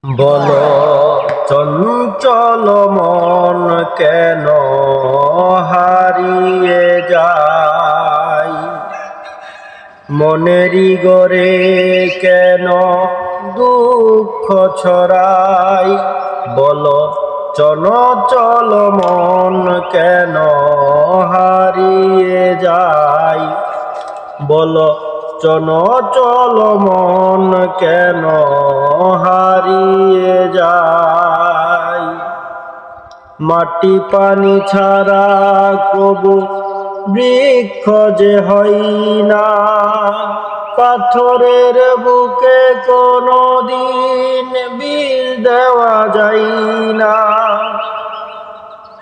বলো চঞ্চল মন কেন হারিয়ে যায়, মনেরই গরে কেন দুঃখ ছড়াই। বলো চঞ্চল মন কেন হারিয়ে যায়, বলো চঞ্চল মন কেন হারিয়ে যায়। মাটি পানি ছাড়া কবু বৃক্ষ যে হয় না, পাথরের বুকে কোনো দিন বীজ দেওয়া যায় না।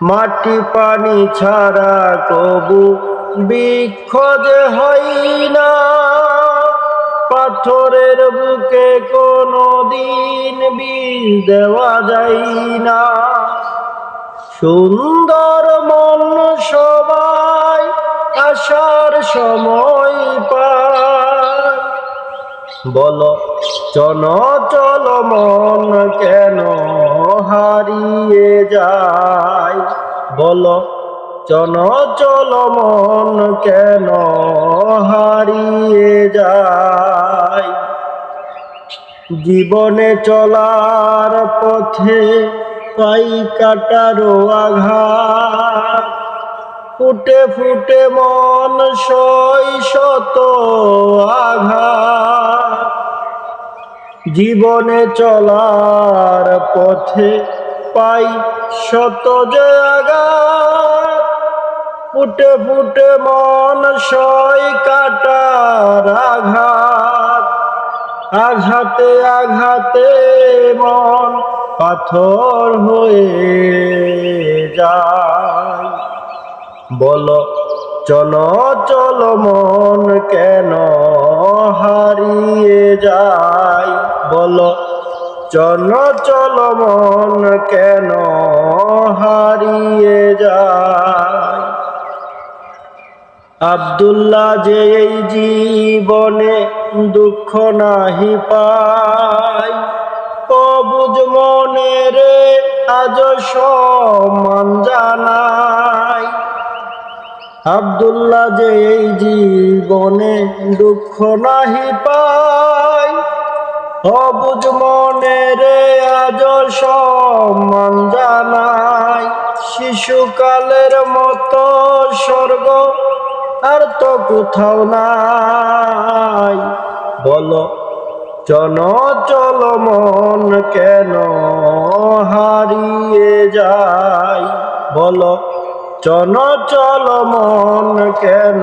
মাটি পানি ছাড়া কবু বৃক্ষ যে হয় না, পাথরের বুকে কোনো দিন বীজ দেওয়া যায় না। সুন্দর মন সবাই আসার সময় পায়, বলো চঞ্চল মন কেন হারিয়ে যায়, বলো চঞ্চল মন কেন হারিয়ে যায়। জীবনে চলার পথে পাই কাটারো আঘাত, ফুটে ফুটে মন সই শত আঘাত। জীবনে চলার পথে পাই শত যে আঘাত, ফুটে ফুটে মন সই কাটার আঘাত। আঘাতে আঘাতে মন পাথর হয়ে যায়, বলো চঞ্চল মন কেন হারিয়ে যায়, বলো চঞ্চল মন কেন হারিয়ে যায়। আব্দুল্লাহ যে এই জীবনে দুঃখ নাহি পায়, অবুঝ মনে রে আজ সম্মান জানাই। আব্দুল্লাহ যে এই জীবনে দুঃখ নাহি পায়, অবুঝ মনে রে আজ সম্মান জানাই। শিশুকালের মতো স্বর্গ আর তো কোথাও নাই, বলো চঞ্চল মন কেন হারিয়ে যায়, বলো চঞ্চল মন কেন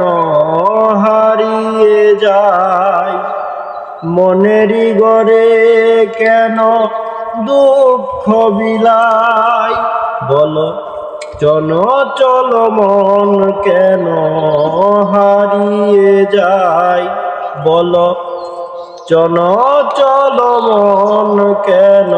হারিয়ে যায়। মনেরই গরে কেন দুঃখ বিলাই, বলো চঞ্চল মন কেন হারিয়ে যায়, বলো চঞ্চল মন কেন